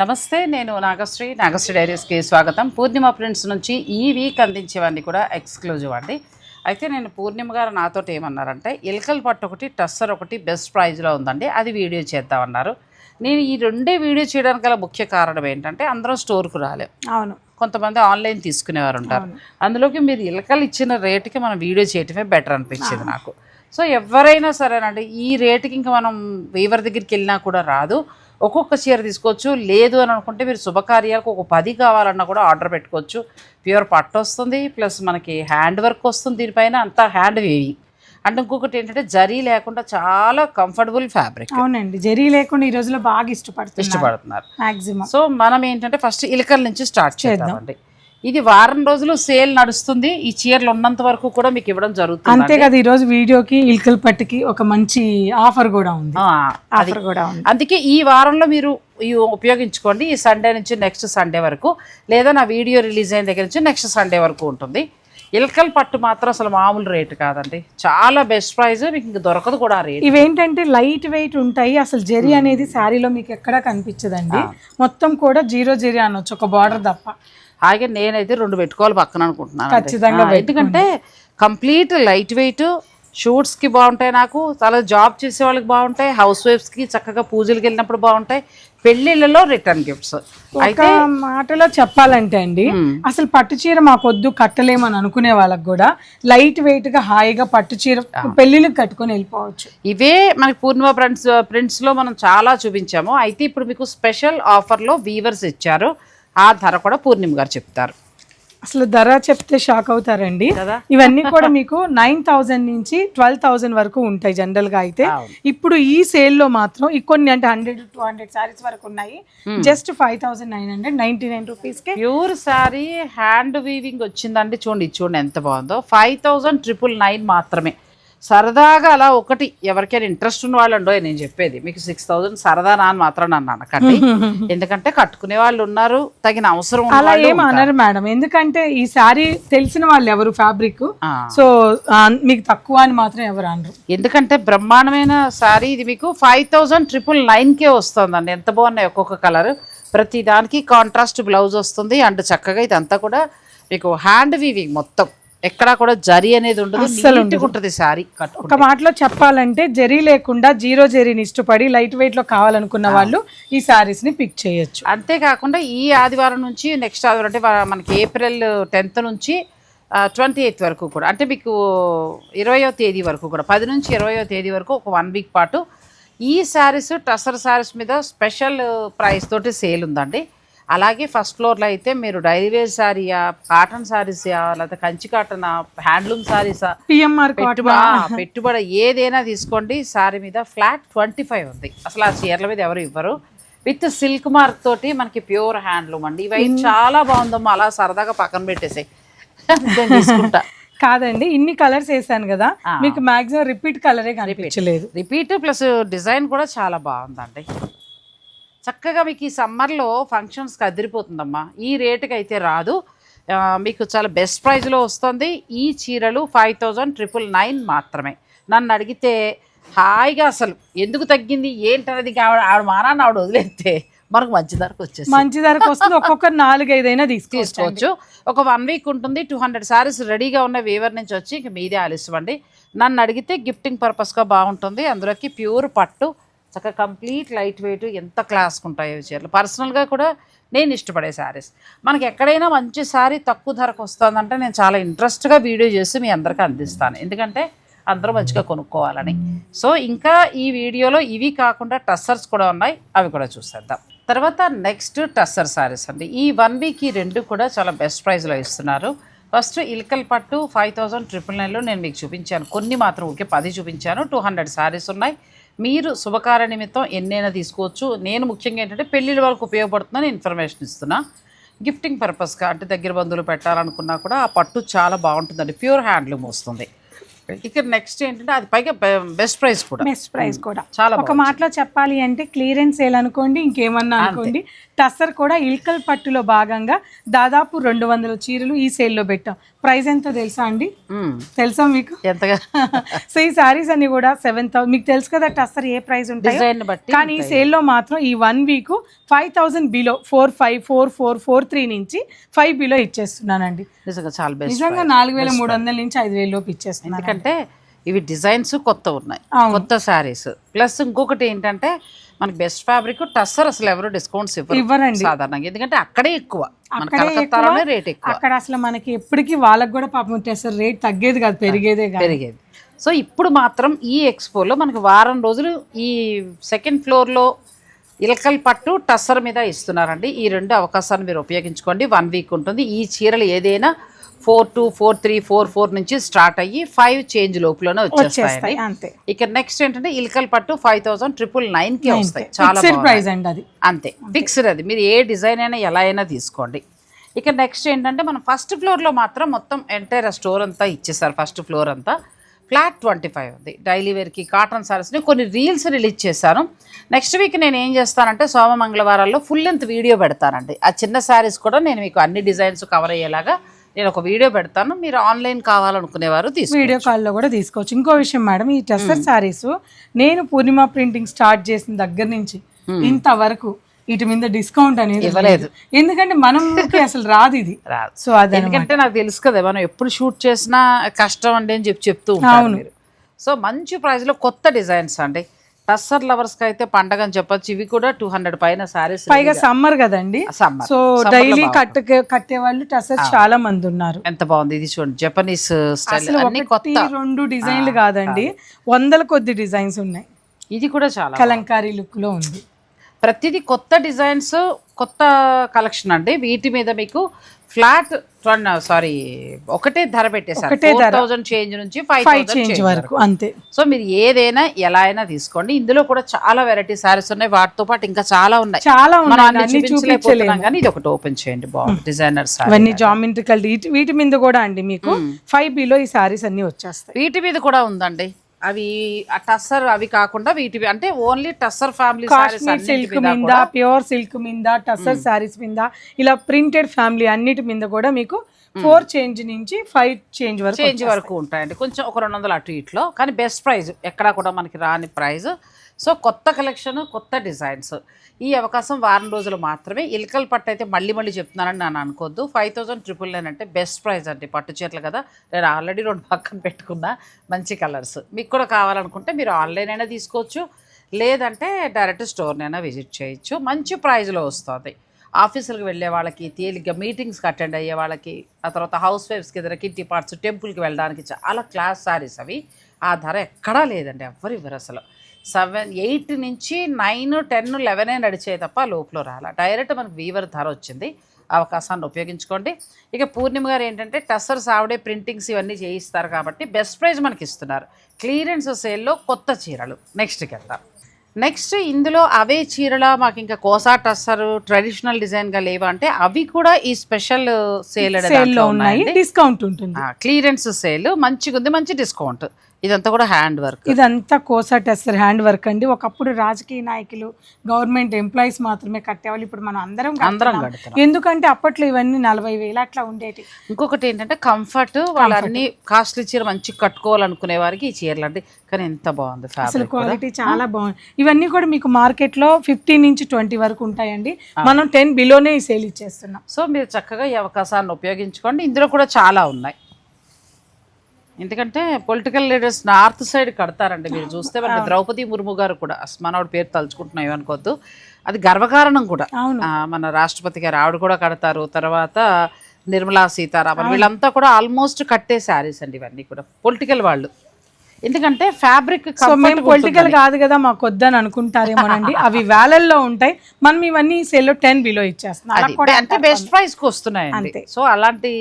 నమస్తే, నేను నాగశ్రీ డైరీస్కి స్వాగతం. పూర్ణిమ ప్రింట్స్ నుంచి ఈ వీక్ అందించేవన్నీ కూడా ఎక్స్క్లూజివ్ అండి. అయితే నేను పూర్ణిమ గారు నాతో ఏమన్నారంటే, ఇల్కల్ పట్టు ఒకటి, టస్సర్ ఒకటి బెస్ట్ ప్రైజ్లో ఉందండి, అది వీడియో చేద్దామన్నారు. నేను ఈ రెండే వీడియో చేయడానికి గల ముఖ్య కారణం ఏంటంటే, అందరం స్టోర్కు రాలేం. అవును, కొంతమంది ఆన్లైన్ తీసుకునేవారు ఉంటారు. అందులోకి మీరు ఇల్కలు ఇచ్చిన రేటుకి మనం వీడియో చేయటమే బెటర్ అనిపించింది నాకు. సో ఎవరైనా సరేనండి, ఈ రేటుకి ఇంకా మనం వీవర్ దగ్గరికి వెళ్ళినా కూడా రాదు. ఒక్కొక్క చీర తీసుకోవచ్చు. లేదు అని అనుకుంటే మీరు శుభకార్యాలకు ఒక 10 కావాలన్నా కూడా ఆర్డర్ పెట్టుకోవచ్చు. ప్యూర్ పట్టు వస్తుంది, ప్లస్ మనకి హ్యాండ్ వర్క్ వస్తుంది. దీనిపైన అంతా హ్యాండ్ వీవింగ్. అంటే ఇంకొకటి ఏంటంటే, జరీ లేకుండా చాలా కంఫర్టబుల్ ఫ్యాబ్రిక్. అవునండి, జరీ లేకుండా ఈ రోజులో బాగా ఇష్టపడుతున్నారు మాక్సిమం. సో మనం ఏంటంటే ఫస్ట్ ఇలకల నుంచి స్టార్ట్ చేద్దామండి. ఇది వారం రోజులు సేల్ నడుస్తుంది. ఈ చీరలు ఉన్నంత వరకు కూడా మీకు ఇవ్వడం జరుగుతుంది. అంతే కదా, ఈ రోజు వీడియోకి ఇల్కల్ పట్టుకి ఒక మంచి ఆఫర్ కూడా ఉంది. అందుకే ఈ వారంలో మీరు ఉపయోగించుకోండి. ఈ సండే నుంచి నెక్స్ట్ సండే వరకు, లేదా నా వీడియో రిలీజ్ అయిన దగ్గర నుంచి నెక్స్ట్ సండే వరకు ఉంటుంది. ఇల్కల్ పట్టు మాత్రం అసలు మామూలు రేటు కాదండి, చాలా బెస్ట్ ప్రైస్. మీకు ఇంక దొరకదు కూడా ఆ రేట్. ఇవేంటంటే లైట్ వెయిట్ ఉంటాయి. అసలు జరీ అనేది శారీలో మీకు ఎక్కడా కనిపించదండి. మొత్తం కూడా జీరో జరీ అనొచ్చు, ఒక బార్డర్ తప్ప. అలాగే నేనైతే 2 పెట్టుకోవాలి పక్కన అనుకుంటున్నాను. ఖచ్చితంగా, ఎందుకంటే కంప్లీట్ లైట్ వెయిట్, షూట్స్కి బాగుంటాయి, నాకు చాలా జాబ్ చేసే వాళ్ళకి బాగుంటాయి, హౌస్ వైఫ్స్కి చక్కగా పూజలకు వెళ్ళినప్పుడు బాగుంటాయి, పెళ్ళిళ్ళలో రిటర్న్ గిఫ్ట్స్. అయితే మాటలో చెప్పాలంటే అండి, అసలు పట్టు చీర మాకొద్దు కట్టలేమని అనుకునే వాళ్ళకి కూడా లైట్ వెయిట్ గా హాయిగా పట్టు చీర పెళ్లిళ్ళకి కట్టుకొని వెళ్ళిపోవచ్చు. ఇవే మనకి పూర్ణిమ ప్రింట్స్ లో మనం చాలా చూపించాము. అయితే ఇప్పుడు మీకు స్పెషల్ ఆఫర్లో వీవర్స్ ఇచ్చారు. ఆ ధర కూడా పూర్ణిమ గారు చెప్తారు. అసలు ధర చెప్తే షాక్ అవుతారండి. ఇవన్నీ కూడా మీకు 9,000 నుంచి 12,000 వరకు ఉంటాయి జనరల్ గా. అయితే ఇప్పుడు ఈ సేల్ లో మాత్రం కొన్ని అంటే 100-200 సారీస్ వరకు ఉన్నాయి. జస్ట్ 5,999 రూపీస్ కి ప్యూర్ సారీ హ్యాండ్ వీవింగ్ వచ్చిందండి. చూడండి ఎంత బాగుందో. 5,999 మాత్రమే. సరదాగా అలా ఒకటి ఎవరికైనా ఇంట్రెస్ట్ ఉన్న వాళ్ళు ఉండో, నేను చెప్పేది మీకు 6,000 సరదా అని మాత్రం నన్ను అనకండి. ఎందుకంటే కట్టుకునే వాళ్ళు ఉన్నారు, తగిన అవసరం అలా ఏమన్నారు మేడం. ఎందుకంటే ఈ సారీ తెలిసిన వాళ్ళు ఎవరు ఫ్యాబ్రిక్, సో మీకు తక్కువ అని మాత్రం ఎవరు అనరు. ఎందుకంటే బ్రహ్మాండమైన సారీ ఇది. మీకు 5,999కే వస్తుందండి. ఎంత బాగున్నాయి ఒక్కొక్క కలర్. ప్రతి దానికి కాంట్రాస్ట్ బ్లౌజ్ వస్తుంది. అండ్ చక్కగా ఇదంతా కూడా మీకు హ్యాండ్ వీవింగ్, మొత్తం ఎక్కడా కూడా జరీ అనేది ఉండదు, ఉంటుంది సారీ. ఒక మాటలో చెప్పాలంటే, జరీ లేకుండా జీరో జరీని ఇష్టపడి లైట్ వెయిట్ లో కావాలనుకున్న వాళ్ళు ఈ సారీస్ ని పిక్ చేయొచ్చు. అంతేకాకుండా ఈ ఆదివారం నుంచి నెక్స్ట్ ఆదివారం అంటే మనకి April 10th నుంచి 28th వరకు కూడా, అంటే మీకు 20వ తేదీ వరకు కూడా, 10 నుంచి 20వ తేదీ వరకు ఒక 1 వీక్ పాటు ఈ శారీస్ టసర్ శారీస్ మీద స్పెషల్ ప్రైస్ తోటి సేల్ ఉందండి. అలాగే ఫస్ట్ ఫ్లోర్లో అయితే మీరు డైలీ వేర్ శారీయా, కాటన్ శారీసా, లేకపోతే కంచి కాటన్, హ్యాండ్లూమ్ శారీసా, పెట్టుబడి ఏదైనా తీసుకోండి. శారీ మీద ఫ్లాట్ 25 ఉంది. అసలు ఆ చీరల మీద ఎవరు ఇవ్వరు. విత్ సిల్క్ మార్క్ తోటి మనకి ప్యూర్ హ్యాండ్లూమ్ అండి. ఇవి చాలా బాగుందమ్మా. అలా సరదాగా పక్కన పెట్టేసాయి తీసుకుంటా. కాదండి, ఇన్ని కలర్స్ వేసాను కదా, మీకు మాక్సిమం రిపీట్ కలరే కనిపించలేదు. రిపీట్ ప్లస్ డిజైన్ కూడా చాలా బాగుందండి. చక్కగా మీకు ఈ సమ్మర్లో ఫంక్షన్స్కి అదిరిపోతుందమ్మా. ఈ రేటుకి అయితే రాదు, మీకు చాలా బెస్ట్ ప్రైస్లో వస్తుంది. ఈ చీరలు 5,999 మాత్రమే. నన్ను అడిగితే హాయిగా అసలు ఎందుకు తగ్గింది ఏంటనేది ఆవిడ మానాన్ని ఆవిడ వదిలేస్తే మనకు మంచి ధరకు వచ్చేసి మంచి ధరకు వస్తుంది. ఒక్కొక్క 4-5 తీసుకోవచ్చు. ఒక 1 వీక్ ఉంటుంది. 200 సారీస్ రెడీగా ఉన్న వీవర్ నుంచి వచ్చి ఇంక మీదే ఆలస్యమండి. నన్ను అడిగితే గిఫ్టింగ్ పర్పస్గా బాగుంటుంది. అందులోకి ప్యూర్ పట్టు, చక్కగా కంప్లీట్ లైట్ వెయిట్, ఎంత క్లాస్గా ఉంటాయో చీరలు. పర్సనల్గా కూడా నేను ఇష్టపడే శారీస్. మనకి ఎక్కడైనా మంచి శారీ తక్కువ ధరకు వస్తుందంటే నేను చాలా ఇంట్రెస్ట్గా వీడియో చేసి మీ అందరికీ అందిస్తాను, ఎందుకంటే అందరూ మంచిగా కొనుక్కోవాలని. సో ఇంకా ఈ వీడియోలో ఇవి కాకుండా టస్సర్స్ కూడా ఉన్నాయి, అవి కూడా చూసేద్దాం. తర్వాత నెక్స్ట్ టస్సర్ శారీస్ అండి. ఈ 1 వీక్ ఈ 2 కూడా చాలా బెస్ట్ ప్రైస్లో ఇస్తున్నారు. ఫస్ట్ ఇల్కల్ పట్టు 5,999లో నేను మీకు చూపించాను. కొన్ని మాత్రం ఓకే 10 చూపించాను. 200 శారీస్ ఉన్నాయి. మీరు శుభకార్య నిమిత్తం ఎన్నైనా తీసుకోవచ్చు. నేను ముఖ్యంగా ఏంటంటే పెళ్ళిళ్ళ వాళ్ళకి ఉపయోగపడుతుందని ఇన్ఫర్మేషన్ ఇస్తున్నా. గిఫ్టింగ్ పర్పస్గా అంటే దగ్గర బంధువులు పెట్టాలనుకున్నా కూడా ఆ పట్టు చాలా బాగుంటుందండి. ప్యూర్ హ్యాండ్లూమ్ వస్తుంది. ఇక్కడ నెక్స్ట్ ఏంటంటే అది పైగా బెస్ట్ ప్రైస్ కూడా చాలా. ఒక మాటలో చెప్పాలి అంటే క్లియరెన్స్ సేల్ అనుకోండి, ఇంకేమన్నా అనుకోండి, టస్సర్ కూడా ఇల్కల్ పట్టులో భాగంగా దాదాపు 200 చీరలు ఈ సేల్లో పెట్టాం. ప్రైస్ ఎంతో తెలుసా అండి? తెలుసా మీకు? ఎంతగా? సో ఈ సారీస్ అన్ని కూడా 7,000, మీకు తెలుసు కదా అసలు ఏ ప్రైస్ ఉంటాయి, డిజైన్ బట్టి. కానీ ఈ సేల్లో మాత్రం ఈ 1 వీక్ 5,000 బిలో 4,54443 నుంచి 5 బిలో ఇచ్చేస్తున్నానండి. నిజంగా చాలా బెస్ట్. నిజంగా 4,300 నుంచి 5,000 లోపు ఇచ్చేస్తున్నాను. ఎందుకంటే ఇవి డిజైన్స్ కొత్త ఉన్నాయి, కొత్త శారీస్. ప్లస్ ఇంకొకటి ఏంటంటే మనకి బెస్ట్ ఫ్యాబ్రిక్ టస్సర్ అసలు ఎవరు డిస్కౌంట్స్ ఇవ్వరండి సాధారణంగా, ఎందుకంటే అక్కడే ఎక్కువ, మన కలకత్తాలోనే రేట్ ఎక్కువ. అక్కడ అసలు మనకి ఎప్పటికీ వాళ్ళకి కూడా పాపం టెస్సర్ రేట్ తగ్గేది కాదు, పెరిగేది. సో ఇప్పుడు మాత్రం ఈ ఎక్స్పోలో మనకి వారం రోజులు ఈ సెకండ్ ఫ్లోర్లో ఇలకల్ పట్టు టస్సర్ మీద ఇస్తున్నారండి. ఈ 2 అవకాశాన్ని మీరు ఉపయోగించుకోండి. 1 వీక్ ఉంటుంది. ఈ చీరలు ఏదైనా 4,2, 4,3, 4,4 నుంచి స్టార్ట్ అయ్యి 5 చేంజ్ లోపలనే వచ్చేస్తాయి అంతే. ఇక నెక్స్ట్ ఏంటంటే ఇల్కల్ పట్టు 5,999కి వస్తాయి. చాలా ప్రైస్ అండి అది, అంతే ఫిక్స్డ్. అది మీరు ఏ డిజైన్ అయినా ఎలా అయినా తీసుకోండి. ఇక నెక్స్ట్ ఏంటంటే మనం ఫస్ట్ ఫ్లోర్లో మాత్రం మొత్తం ఎంటైర్ స్టోర్ అంతా ఇచ్చేసారు. ఫస్ట్ ఫ్లోర్ అంతా ఫ్లాట్ 25 ఉంది. డైలీ వేర్కి కాటన్ సారీస్ని కొన్ని రీల్స్ రిలీజ్ చేశాను. నెక్స్ట్ వీక్ నేను ఏం చేస్తానంటే సోమ మంగళవారాల్లో ఫుల్ లెంత్ వీడియో పెడతానండి. ఆ చిన్న శారీస్ కూడా నేను మీకు అన్ని డిజైన్స్ కవర్ అయ్యేలాగా నేను ఒక వీడియో పెడతాను. మీరు ఆన్లైన్ కావాలనుకునేవారు వీడియో కాల్లో కూడా తీసుకోవచ్చు. ఇంకో విషయం మేడం, ఈ టెస్సర్ శారీస్ నేను పూర్ణిమ ప్రింటింగ్ స్టార్ట్ చేసిన దగ్గర నుంచి ఇంతవరకు వీటి మీద డిస్కౌంట్ అనేది ఇవ్వలేదు. ఎందుకంటే మనం అసలు రాదు ఇది. సో అది ఎందుకంటే నాకు తెలుసు కదా, మనం ఎప్పుడు షూట్ చేసినా కష్టం అండి అని చెప్తూ ఉంటాను మీరు. సో మంచి ప్రైస్లో కొత్త డిజైన్స్ అండి. టస్సర్ లవర్స్ కి అయితే పండగ అని చెప్పొచ్చు. ఇవి కూడా 200 పైన సారీస్, పైగా సమ్మర్ కదండి, సో డైలీ కట్టే వాళ్ళు టస్సర్ చాలా మంది ఉన్నారు. ఎంత బాగుంది ఇది చూడండి, జపనీస్ స్టైల్, అన్ని కొత్త 2 డిజైన్లు కాదండి, 100 కొద్ది డిజైన్స్ ఉన్నాయి. ఇది కూడా చాలా కలంకారీ లుక్ లో ఉంది. ప్రతిదీ కొత్త డిజైన్స్, కొత్త కలెక్షన్ అండి. వీటి మీద మీకు ఫ్లాట్ ఒకటే ధర పెట్టేసారు. 4,000 చేంజ్ నుంచి 5,000 చేంజ్ వరకు అంతే. సో మీరు ఏదైనా ఎలా అయినా తీసుకోండి. ఇందులో కూడా చాలా వెరైటీ సారీస్ ఉన్నాయి, వాటితో పాటు ఇంకా చాలా ఉన్నాయి. కానీ ఇది ఒకటి ఓపెన్ చేయండి, బాగుంది డిజైనర్ సారీ. అన్ని జామెట్రికల్, వీటి మీద కూడా అండి మీకు 5 బిలో ఈ సారీస్ అన్ని వచ్చేస్తాయి. వీటి మీద కూడా ఉందండి. అవి టస్సర్ అవి కాకుండా వీటి అంటే ఓన్లీ టస్సర్ ఫ్యామిలీ సిల్క్ మీద, ప్యూర్ సిల్క్ మీద, టస్సర్ సారీస్ మీద, ఇలా ప్రింటెడ్ ఫ్యామిలీ అన్నిటి మీద కూడా మీకు 4 చేంజ్ నుంచి 5 చేంజ్ వరకు ఉంటాయండి. కొంచెం ఒక 200 అటు ఇట్లో, కానీ బెస్ట్ ప్రైస్ ఎక్కడా కూడా మనకి రాని ప్రైస్. సో కొత్త కలెక్షన్, కొత్త డిజైన్స్. ఈ అవకాశం వారం రోజులు మాత్రమే. ఇల్కల్ పట్టు అయితే మళ్ళీ చెప్తున్నానని నన్ను అనుకోవద్దు. 5,999 అంటే బెస్ట్ ప్రైస్ అండి. పట్టు చీరలు కదా, నేను ఆల్రెడీ 2 పక్కన పెట్టుకున్నా మంచి కలర్స్. మీకు కూడా కావాలనుకుంటే మీరు ఆన్లైన్ అయినా తీసుకోవచ్చు, లేదంటే డైరెక్ట్ స్టోర్నైనా విజిట్ చేయొచ్చు. మంచి ప్రైస్లో వస్తుంది. ఆఫీసులకు వెళ్ళే వాళ్ళకి, తేలిగ్గా మీటింగ్స్కి అటెండ్ అయ్యే వాళ్ళకి, ఆ తర్వాత హౌస్ వైఫ్స్కి ఏదైనా కిట్టి పార్ట్స్, టెంపుల్కి వెళ్ళడానికి చాలా క్లాస్ సారీస్ అవి. ఆ ధర ఎక్కడా లేదండి, ఎవ్వరు ఇవ్వరు అసలు. 7, 8 నుంచి 9, 10, 11 నడిచే తప్ప లోపల రాల. డైరెక్ట్ మనకు వీవర్ ధర వచ్చింది. అవకాశాన్ని ఉపయోగించుకోండి. ఇక పూర్ణిమ గారు ఏంటంటే టస్సర్స్ ఆవిడే ప్రింటింగ్స్ ఇవన్నీ చేయిస్తారు కాబట్టి బెస్ట్ ప్రైస్ మనకి ఇస్తున్నారు. క్లియరెన్స్ సేల్లో కొత్త చీరలు. నెక్స్ట్కి వెళ్తాం. నెక్స్ట్ ఇందులో అవే చీరల మాకు ఇంకా కోసా టస్సర్ ట్రెడిషనల్ డిజైన్గా లేవా అంటే అవి కూడా ఈ స్పెషల్ సేల్లో ఉన్నాయి, డిస్కౌంట్ ఉంటుంది. క్లియరెన్స్ సేల్ మంచిగా ఉంది, మంచి డిస్కౌంట్. ఇదంతా కూడా హ్యాండ్ వర్క్, ఇదంతా కోసా టెస్సర్ హ్యాండ్ వర్క్ అండి. ఒకప్పుడు రాజకీయ నాయకులు, గవర్నమెంట్ ఎంప్లాయీస్ మాత్రమే కట్టేవాళ్ళు, ఇప్పుడు మనం అందరం కడతాం. ఎందుకంటే అప్పట్లో ఇవన్నీ 40,000 అట్లా ఉండేవి. ఇంకొకటి ఏంటంటే కంఫర్ట్, వాళ్ళన్ని కాస్ట్లీ చీర మంచి కట్టుకోవాలనుకునే వారికి ఈ చీరలు అండి. కానీ ఎంత బాగుంది, అసలు క్వాలిటీ చాలా బాగుంది. ఇవన్నీ కూడా మీకు మార్కెట్ లో 15 నుంచి 20 వరకు ఉంటాయండి, మనం 10 బిలోనే ఈ సేల్ ఇచ్చేస్తున్నాం. సో మీరు చక్కగా ఈ అవకాశాన్ని ఉపయోగించుకోండి. ఇందులో కూడా చాలా ఉన్నాయి. ఎందుకంటే పొలిటికల్ లీడర్స్ నార్త్ సైడ్ కడతారండి. మీరు చూస్తే మనకి ద్రౌపది ముర్ము గారు కూడా, మనవాడు పేరు తలుచుకుంటున్నాయి అనుకోవద్దు, అది గర్వకారణం కూడా. మన రాష్ట్రపతి గారు ఆవిడ కూడా కడతారు. తర్వాత నిర్మలా సీతారామన్, వీళ్ళంతా కూడా ఆల్మోస్ట్ కట్టే శారీస్ అండి. ఇవన్నీ కూడా పొలిటికల్ వాళ్ళు. ఎందుకంటే ఫ్యాబ్రిక్ పొలిటికల్ కాదు కదా, మాకు వద్దని అనుకుంటారేమోనండి. అవి వేలల్లో ఉంటాయి, మనం ఇవన్నీ సేల్లో 10 బిలో ఇచ్చేస్తున్నాం. అంటే బెస్ట్ ప్రైస్ కి వస్తున్నాయండి. సో అలాంటి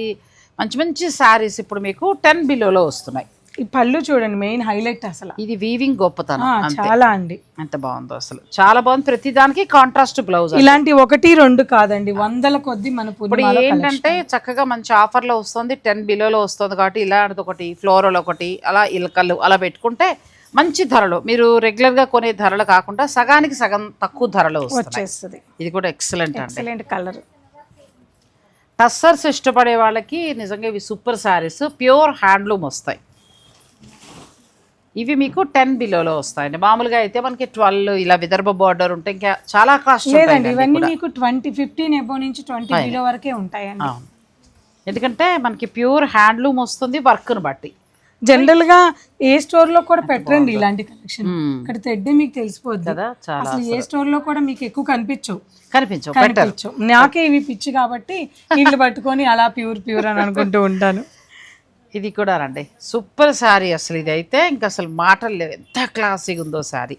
మంచి మంచి శారీస్ ఇప్పుడు మీకు 10 బిలోలో వస్తున్నాయి. ఈ పళ్ళు చూడండి, మెయిన్ హైలైట్ అసలు. ఇది వీవింగ్ గొప్పతనం చాలా అండి, ఎంత బాగుందో అసలు, చాలా బాగుంది. ప్రతి దానికి కాంట్రాస్ట్ బ్లౌజ్. ఇలాంటి 1, 2 కాదండి, 100 కొద్ది మన ఇప్పుడు ఏంటంటే చక్కగా మంచి ఆఫర్ లో వస్తుంది, 10 బిలోలో వస్తుంది కాబట్టి ఇలాంటిది ఒకటి, ఫ్లోరల్ ఒకటి, అలా ఇలకలు అలా పెట్టుకుంటే మంచి ధరలో, మీరు రెగ్యులర్ గా కొనే ధరలు కాకుండా సగానికి సగం తక్కువ ధరలో వచ్చేస్తుంది. ఇది కూడా ఎక్సలెంట్ అండి, ఎక్సలెంట్ కలర్. టస్సర్స్ ఇష్టపడే వాళ్ళకి నిజంగా ఇవి సూపర్ శారీస్, ప్యూర్ హ్యాండ్లూమ్ వస్తాయి. ఇవి మీకు 10 బిలోలో వస్తాయండి. మామూలుగా అయితే మనకి 12 ఇలా విదర్భ బార్డర్ ఉంటే ఇంకా చాలా కాస్ట్ లేదండి, ఇవన్నీ మీకు 15 అబో నుంచి 20 బిలో వరకే ఉంటాయండి. ఎందుకంటే మనకి ప్యూర్ హ్యాండ్లూమ్ వస్తుంది వర్క్ను బట్టి. జనరల్ గా ఏ స్టోర్ లో కూడా పెట్టరండి ఇలాంటి కలెక్షన్. ఇక్కడ తెడ్డే మీకు తెలిసిపోద్ది కదా, చాలా అసలు ఏ స్టోర్ లో కూడా మీకు ఎక్కువ కనిపించవు. నాకే ఇవి పిచ్చి కాబట్టి ఇల్లు పట్టుకొని అలా ప్యూర్ అని అనుకుంటూ ఉంటాను. ఇది కూడా రండి సూపర్ శారీ అసలు, ఇది అయితే ఇంకా అసలు మాటలు లేవు, ఎంత క్లాసీగా ఉందో శారీ.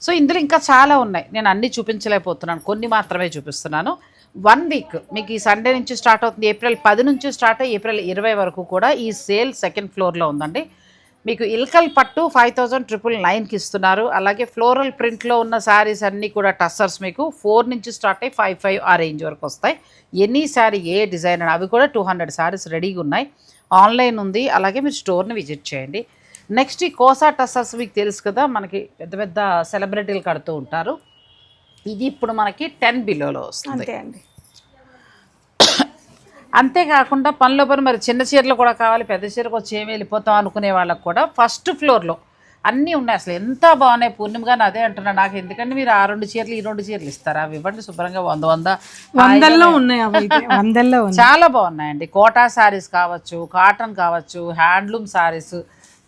సో ఇందులో ఇంకా చాలా ఉన్నాయి, నేను అన్నీ చూపించలేకపోతున్నాను, కొన్ని మాత్రమే చూపిస్తున్నాను. 1 వీక్ మీకు ఈ సండే నుంచి స్టార్ట్ అవుతుంది. ఏప్రిల్ 10 నుంచి స్టార్ట్ అయ్యి ఏప్రిల్ 20 వరకు కూడా ఈ సేల్ 2nd ఫ్లోర్లో ఉందండి. మీకు ఇల్కల్ పట్టు 5,999కి ఇస్తున్నారు. అలాగే ఫ్లోరల్ ప్రింట్లో ఉన్న శారీస్ అన్నీ కూడా టస్సర్స్ మీకు 4 నుంచి స్టార్ట్ అయ్యి 5 ఆ రేంజ్ వరకు వస్తాయి. ఎనీ శారీ ఏ డిజైన్ అని, అవి కూడా 200 శారీస్ రెడీగా ఉన్నాయి. ఆన్లైన్ ఉంది, అలాగే మీరు స్టోర్ని విజిట్ చేయండి. నెక్స్ట్ ఈ కోసా టస్సర్స్ మీకు తెలుసు కదా, మనకి పెద్ద పెద్ద సెలబ్రిటీలు కడుతూ ఉంటారు. ఇది ఇప్పుడు మనకి 10 బిలోలో వస్తుంది. అంతేకాకుండా పనిలో పని మరి చిన్న చీరలు కూడా కావాలి, పెద్ద చీరకు వచ్చి ఏమి వెళ్ళిపోతాం అనుకునే వాళ్ళకి కూడా 1st ఫ్లోర్లో అన్నీ ఉన్నాయి. అసలు ఎంత బాగున్నాయి. పూర్ణిమగానే అదే అంటున్నా, నాకు ఎందుకంటే మీరు ఆ 2 చీరలు ఈ 2 చీరలు ఇస్తారా, అవి ఇవ్వండి శుభ్రంగా 100 ఉన్నాయి. చాలా బాగున్నాయండి. కోటా శారీస్ కావచ్చు, కాటన్ కావచ్చు, హ్యాండ్లూమ్ శారీస్,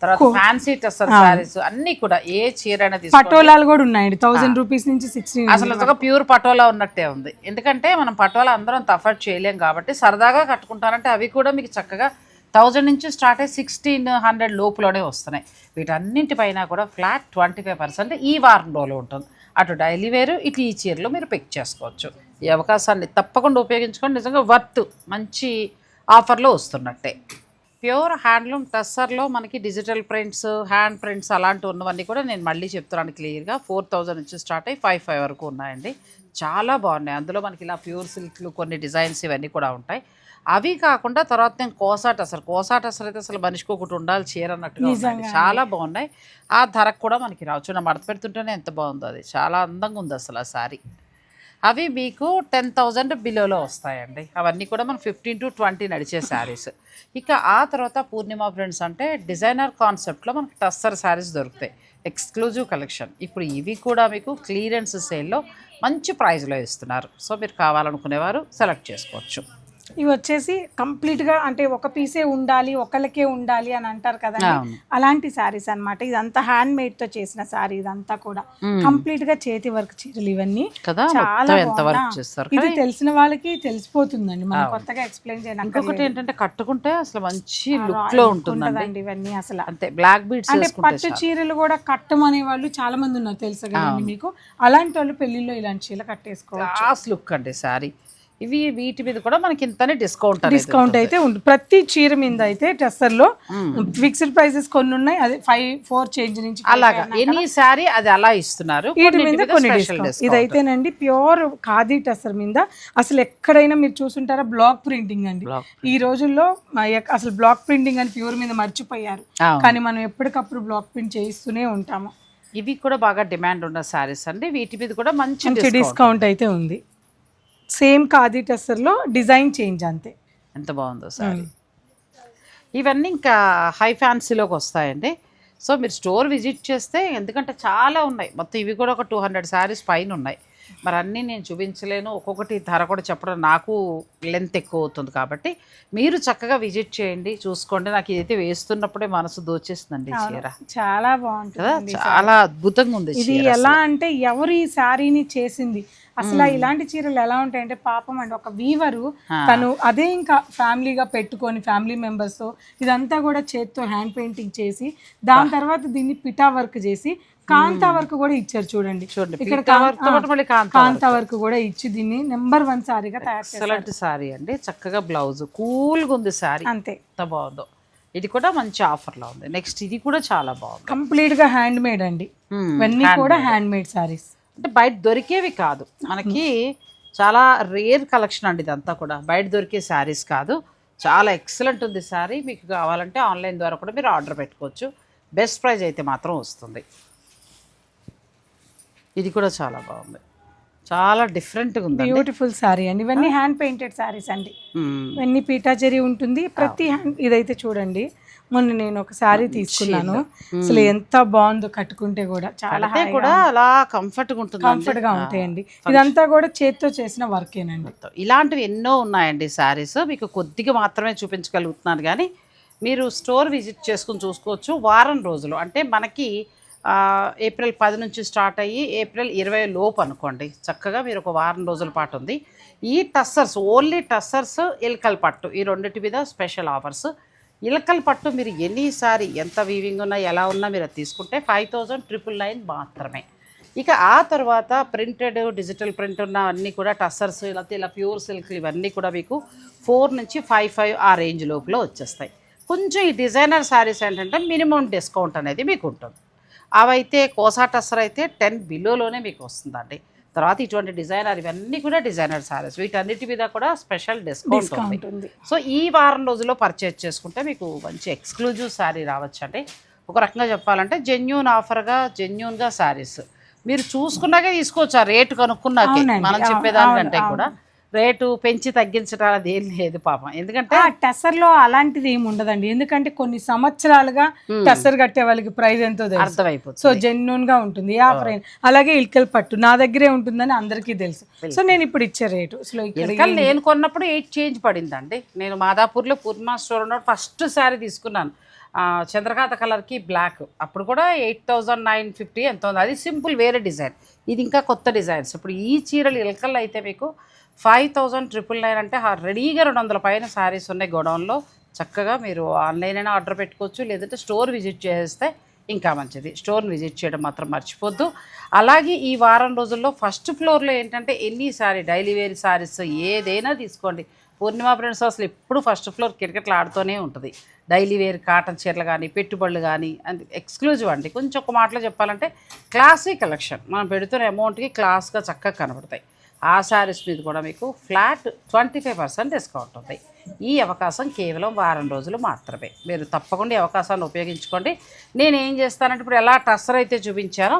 తర్వాత ఫ్యాన్సీ టస్సర్ శారీస్ అన్నీ కూడా ఏ చీర అనేది. పటోలాలు కూడా ఉన్నాయండి 1000 రూపీస్ నుంచి 16. అసలు ప్యూర్ పటోలా ఉన్నట్టే ఉంది. ఎందుకంటే మనం పటోలా అందరం అఫోర్డ్ చేయలేం కాబట్టి సరదాగా కట్టుకుంటారంటే అవి కూడా మీకు చక్కగా 1000 నుంచి స్టార్ట్ అయ్యి 1600 లోపులోనే వస్తున్నాయి. వీటన్నింటిపైన కూడా ఫ్లాట్ 25% ఈ వారం రోజులు ఉంటుంది. అటు డైలీ వేరు, ఇటు ఈ చీరలు మీరు పిక్ చేసుకోవచ్చు. ఈ అవకాశాన్ని తప్పకుండా ఉపయోగించుకొని నిజంగా వర్త్, మంచి ఆఫర్లో వస్తున్నట్టే. ప్యూర్ హ్యాండ్లూమ్ టస్సర్లో మనకి డిజిటల్ ప్రింట్స్, హ్యాండ్ ప్రింట్స్ అలాంటివి ఉన్నవన్నీ కూడా నేను మళ్ళీ చెప్తున్నాను క్లియర్గా. 4000 నుంచి స్టార్ట్ అయ్యి 5 వరకు ఉన్నాయండి. చాలా బాగున్నాయి. అందులో మనకి ఇలా ప్యూర్ సిల్క్లు కొన్ని డిజైన్స్ ఇవన్నీ కూడా ఉంటాయి. అవి కాకుండా తర్వాత నేను కోసా టస్సర్ అయితే అసలు మనిషికి ఒకటి ఉండాలి చీర అన్నట్టుగా ఉన్నాయి. చాలా బాగున్నాయి. ఆ ధరకు కూడా మనకి రావచ్చు. నా మడత పెడుతుంటేనే ఎంత బాగుందో, అది చాలా అందంగా ఉంది అసలు ఆ శారీ. అవి మీకు 10,000 బిలోలో వస్తాయండి. అవన్నీ కూడా మనం 15 to 20 నడిచే శారీస్. ఇక ఆ తర్వాత పూర్ణిమ ఫ్రెండ్స్ అంటే డిజైనర్ కాన్సెప్ట్లో మనకి టస్సర్ శారీస్ దొరుకుతాయి, ఎక్స్క్లూజివ్ కలెక్షన్. ఇప్పుడు ఇవి కూడా మీకు క్లియరెన్స్ సేల్లో మంచి ప్రైస్లో ఇస్తున్నారు. సో మీరు కావాలనుకునేవారు సెలెక్ట్ చేసుకోవచ్చు. ఇవి వచ్చేసి కంప్లీట్గా అంటే ఒక పీసే ఉండాలి, ఒకళ్ళకే ఉండాలి అని అంటారు కదా, అలాంటి శారీస్ అనమాట. ఇదంతా హ్యాండ్ మేడ్ తో చేసిన శారీ, ఇదంతా కూడా కంప్లీట్ గా చేతి వర్క్ చీరలు ఇవన్నీ చాలా. ఇది తెలిసిన వాళ్ళకి తెలిసిపోతుందండి, మనం కొత్తగా ఎక్స్ప్లెయిన్ చేయడం. ఇంకొకటి ఏంటంటే కట్టుకుంటే అసలు మంచి లుక్ లో ఉంటుందండి ఇవన్నీ. అసలు అంతే బ్లాక్ బీడ్స్ అంటే పట్టు చీరలు కూడా కట్టమనే వాళ్ళు చాలా మంది ఉన్నారు తెలుసు కదండి మీకు. అలాంటి వాళ్ళు పెళ్లిలో ఇలాంటి చీరలు కట్టేసుకోవచ్చు. లుక్ అండి శారీ. ఇవి వీటి మీద కూడా మనకి ఇంతనే డిస్కౌంట్ అయితే ఉంటుంది. ప్రతి చీర మీద అయితే టస్సర్లో ఫిక్స్డ్ ప్రైసెస్ కొన్ని ఉన్నాయి, అదే 4 చేంజ్ నుంచి అలాగా ఎనీ సారీ అది అలా ఇస్తున్నారు. వీటి మీద కొన్ని డిస్కౌంట్. ఇదైతేనండి ప్యూర్ ఖాదీ టస్సర్ మీద అసలు ఎక్కడైనా మీరు చూసుంటారా బ్లాక్ ప్రింటింగ్ అండి. ఈ రోజుల్లో అసలు బ్లాక్ ప్రింటింగ్ అని ప్యూర్ మీద మర్చిపోయారు, కానీ మనం ఎప్పటికప్పుడు బ్లాక్ ప్రింట్ చేయిస్తూనే ఉంటాము. ఇవి కూడా బాగా డిమాండ్ ఉన్న సారీస్ అండి. వీటి మీద కూడా మంచి డిస్కౌంట్ అయితే ఉంది. సేమ్ ఖాదీ టస్సర్లో డిజైన్ చేంజ్ అంతే. ఎంత బాగుందో సారీ. ఇవన్నీ ఇంకా హై ఫ్యాన్సీలోకి వస్తాయండి. సో మీరు స్టోర్ విజిట్ చేస్తే, ఎందుకంటే చాలా ఉన్నాయి, మొత్తం ఇవి కూడా ఒక 200 శారీస్ పైన ఉన్నాయి. మరి అన్నీ నేను చూపించలేను, ఒక్కొక్కటి ధర కూడా చెప్పడం నాకు లెంత్ ఎక్కువ అవుతుంది. కాబట్టి మీరు చక్కగా విజిట్ చేయండి, చూసుకోండి. నాకు ఇదైతే వేస్తున్నప్పుడే మనసు దోచేస్తుందండి చీర. చాలా బాగుంటుంది, చాలా అద్భుతంగా ఉంది. ఇది ఎలా అంటే ఎవరు ఈ శారీని చేసింది, అసలు ఇలాంటి చీరలు ఎలా ఉంటాయంటే పాపం అండి, ఒక వీవరు తను అదే ఇంకా ఫ్యామిలీగా పెట్టుకొని ఫ్యామిలీ మెంబర్స్ తో ఇదంతా కూడా చేత్తో హ్యాండ్ పెయింటింగ్ చేసి, దాని తర్వాత దీన్ని పిటా వర్క్ చేసి కాంతా వర్క్ కూడా ఇచ్చారు. చూడండి ఇక్కడ కాంతా వర్క్ కూడా ఇచ్చి దీన్ని నెంబర్ 1 సారీగా తయారు చేశారు. సారీ అండి, చక్కగా బ్లౌజ్ కూల్గా ఉంది సారీ, అంతే ఎంత బాగుందో. ఇది కూడా మంచి ఆఫర్ లో ఉంది. నెక్స్ట్ ఇది కూడా చాలా బాగుంది, కంప్లీట్ గా హ్యాండ్ మేడ్ అండి. ఇవన్నీ కూడా హ్యాండ్ మేడ్ సారీస్, అంటే బయట దొరికేవి కాదు, మనకి చాలా రేర్ కలెక్షన్ అండి. ఇదంతా కూడా బయట దొరికే శారీస్ కాదు. చాలా ఎక్సలెంట్ ఉంది శారీ. మీకు కావాలంటే ఆన్లైన్ ద్వారా కూడా మీరు ఆర్డర్ పెట్టుకోవచ్చు. బెస్ట్ ప్రైస్ అయితే మాత్రం వస్తుంది. ఇది కూడా చాలా బాగుంది. చాలా డిఫరెంట్గా ఉంది. బ్యూటిఫుల్ సారీ అండి. ఇవన్నీ హ్యాండ్ పెయింటెడ్ సారీస్ అండి. ఇవన్నీ పీటాచరీ ఉంటుంది ప్రతి హ్యాండ్. ఇదైతే చూడండి, మొన్న నేను ఒక సారీ తీసుకున్నాను, అసలు ఎంత బాగుందో కట్టుకుంటే కూడా చాలా కూడా అలా కంఫర్ట్గా ఉంటుంది, కంఫర్ట్ గా ఉంటాయండి. ఇదంతా కూడా చేత్తో చేసిన వర్కేనండి. ఇలాంటివి ఎన్నో ఉన్నాయండి శారీస్. మీకు కొద్దిగా మాత్రమే చూపించగలుగుతున్నాను, కానీ మీరు స్టోర్ విజిట్ చేసుకుని చూసుకోవచ్చు. వారం రోజులు అంటే మనకి ఏప్రిల్ 10 నుంచి స్టార్ట్ అయ్యి ఏప్రిల్ 20 లోపు అనుకోండి. చక్కగా మీరు ఒక వారం రోజుల పాటు ఉంది. ఈ టస్సర్స్, ఓన్లీ టస్సర్స్, ఇల్కల్ పట్టు, ఈ రెండింటి మీద స్పెషల్ ఆఫర్స్. ఇలకల్ పట్టు మీరు ఎన్నిసారి ఎంత వీవింగ్ ఉన్నా ఎలా ఉన్నా మీరు అది తీసుకుంటే 5,999 మాత్రమే. ఇక ఆ తర్వాత ప్రింటెడ్, డిజిటల్ ప్రింట్ ఉన్న అన్నీ కూడా టస్సర్స్, ఇలా ప్యూర్ సిల్క్ ఇవన్నీ కూడా మీకు 4 నుంచి 5 ఆ రేంజ్ లోపల వచ్చేస్తాయి. కొంచెం ఈ డిజైనర్ శారీస్ ఏంటంటే మినిమం డిస్కౌంట్ అనేది మీకు ఉంటుంది. అవైతే కోసా టస్సర్ అయితే 10 బిలోలోనే మీకు వస్తుందండి. తర్వాత ఇటువంటి డిజైనర్, ఇవన్నీ కూడా డిజైనర్ శారీస్, వీటన్నిటి మీద కూడా స్పెషల్ డిస్కౌంట్ ఉంది. సో ఈ వారం రోజుల్లో పర్చేజ్ చేసుకుంటే మీకు మంచి ఎక్స్క్లూజివ్ శారీ రావచ్చండి. ఒక రకంగా చెప్పాలంటే జెన్యూన్ ఆఫర్గా, జెన్యూన్గా శారీస్ మీరు చూసుకున్నాకే తీసుకోవచ్చు. ఆ రేటు కనుక్కున్నాకే, మనం చెప్పేదానికంటే కూడా రేటు పెంచి తగ్గించడం అది ఏం లేదు పాపం. ఎందుకంటే టెస్సర్ లో అలాంటిది ఏమి ఉండదండి. ఎందుకంటే కొన్ని సంవత్సరాలుగా టెస్సర్ కట్టే వాళ్ళకి ప్రైస్ ఎంతో అర్థమైపోతుంది. సో జెన్యూన్ గా ఉంటుంది. అలాగే ఇల్కల్ పట్టు నా దగ్గరే ఉంటుందని అందరికీ తెలుసు. సో నేను ఇప్పుడు ఇచ్చే రేటు నేను కొన్నప్పుడు 8 చేంజ్ పడిందండి. నేను మాదాపూర్లో పూర్ణిమా స్టోర్ ఉన్నప్పుడు ఫస్ట్ శారీ తీసుకున్నాను, చంద్రకాంత కలర్కి బ్లాక్. అప్పుడు కూడా 8,950 ఎంత ఉంది. అది సింపుల్ వేరే డిజైన్, ఇది ఇంకా కొత్త డిజైన్స్. ఇప్పుడు ఈ చీరలు ఇల్కల్ అయితే మీకు 5,999 అంటే రెడీగా 200 పైన శారీస్ ఉన్నాయి గోడౌన్లో. చక్కగా మీరు ఆన్లైన్ అయినా ఆర్డర్ పెట్టుకోవచ్చు, లేదంటే స్టోర్ విజిట్ చేస్తే ఇంకా మంచిది. స్టోర్ని విజిట్ చేయడం మాత్రం మర్చిపోద్దు. అలాగే ఈ వారం రోజుల్లో ఫస్ట్ ఫ్లోర్లో ఏంటంటే ఎన్ని శారీ డైలీ వేర్ శారీస్ ఏదైనా తీసుకోండి. పూర్ణిమ ఫ్రెండ్స్ అసలు ఎప్పుడు ఫస్ట్ ఫ్లోర్ కిటకిటలు ఆడుతూనే ఉంటుంది. డైలీ వేర్ కాటన్ చీరలు కానీ, పెట్టుబడులు కానీ, అండ్ ఎక్స్క్లూజివ్ అండి. కొంచెం ఒక మాటలో చెప్పాలంటే క్లాసీ కలెక్షన్. మనం పెడుతున్న అమౌంట్కి క్లాస్గా చక్కగా కనబడతాయి. ఆ శారీస్ మీద కూడా మీకు ఫ్లాట్ 25% డిస్కౌంట్ ఉంది. ఈ అవకాశం కేవలం వారం రోజులు మాత్రమే. మీరు తప్పకుండా ఈ అవకాశాన్ని ఉపయోగించుకోండి. నేను ఏం చేస్తానంటే ఇప్పుడు ఎలా టస్సర్ అయితే చూపించానో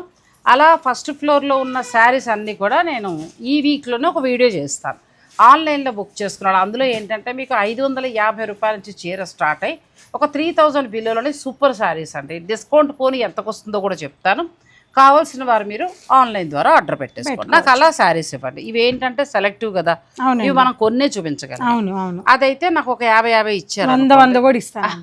అలా ఫస్ట్ ఫ్లోర్లో ఉన్న శారీస్ అన్నీ కూడా నేను ఈ వీక్లోనే ఒక వీడియో చేస్తాను. ఆన్లైన్లో బుక్ చేసుకున్నాను. అందులో ఏంటంటే మీకు 550 రూపాయల నుంచి చీర స్టార్ట్ అయ్యి ఒక 3,000 బిల్లులోనే సూపర్ శారీస్ అండి. డిస్కౌంట్ పోనీ ఎంతకు వస్తుందో కూడా చెప్తాను. కావాల్సిన వారు మీరు ఆన్లైన్ ద్వారా ఆర్డర్ పెట్టేసుకోండి. నాకు అలా శారీస్ ఇవ్వండి. ఇవి ఏంటంటే సెలెక్టివ్ కదా, ఇవి మనం కొన్నే చూపించగలం. అదైతే నాకు ఒక 50 ఇచ్చారు, 100 కూడా ఇస్తాను.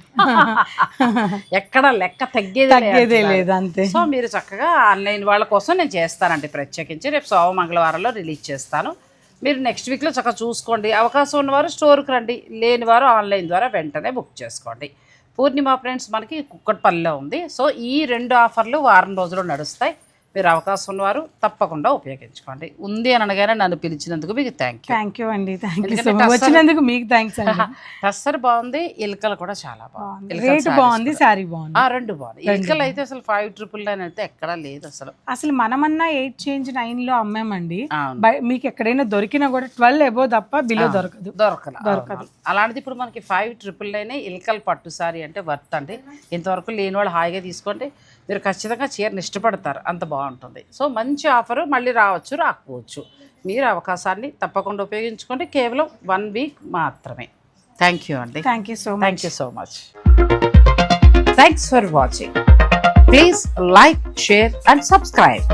ఎక్కడ లెక్క తగ్గేదే లేదు అంతే. సో మీరు చక్కగా ఆన్లైన్ వాళ్ళ కోసం నేను చేస్తానండి ప్రత్యేకించి. రేపు సోమ మంగళవారంలో రిలీజ్ చేస్తాను. మీరు నెక్స్ట్ వీక్లో చక్కగా చూసుకోండి. అవకాశం ఉన్నవారు స్టోర్కి రండి, లేని వారు ఆన్లైన్ ద్వారా వెంటనే బుక్ చేసుకోండి. పూర్ణిమ ఫ్రెండ్స్ మనకి కుక్కట్పల్లిలో ఉంది. సో ఈ 2 ఆఫర్లు వారం రోజులు నడుస్తాయి. మీరు అవకాశం ఉన్నవారు తప్పకుండా ఉపయోగించుకోండి. ఉంది అని అనగానే నన్ను పిలిచినందుకు మీకు థ్యాంక్ యూ అండి. వచ్చినందుకు మీకు థ్యాంక్స్ అండి. టస్సర్ బాగుంది, ఇల్కలు కూడా చాలా బాగుంది, రేట్ బాగుంది, శారీ బాగుంది. 2 బాగుంది. ఇల్కలు అయితే అసలు 5,999 అయితే ఎక్కడా లేదు అసలు. అసలు మనమన్నా 8,9 అమ్మామండి. మీకు ఎక్కడైనా దొరికినా కూడా 12 అబో తప్ప బిలో దొరకదు. అలాంటిది ఇప్పుడు మనకి 5,999 ఇల్కల్ పట్టు సారీ అంటే వర్త్ అండి. ఇంతవరకు లేని వాళ్ళు హాయిగా తీసుకోండి. మీరు ఖచ్చితంగా చీరని ఇష్టపడతారు, అంత బాగుంటుంది. సో మంచి ఆఫరు, మళ్ళీ రావచ్చు రాకపోవచ్చు. మీరు అవకాశాన్ని తప్పకుండా ఉపయోగించుకోండి. కేవలం 1 వీక్ మాత్రమే. థ్యాంక్ యూ అండి. Thank you so much. Thanks for watching. Please like, share and subscribe.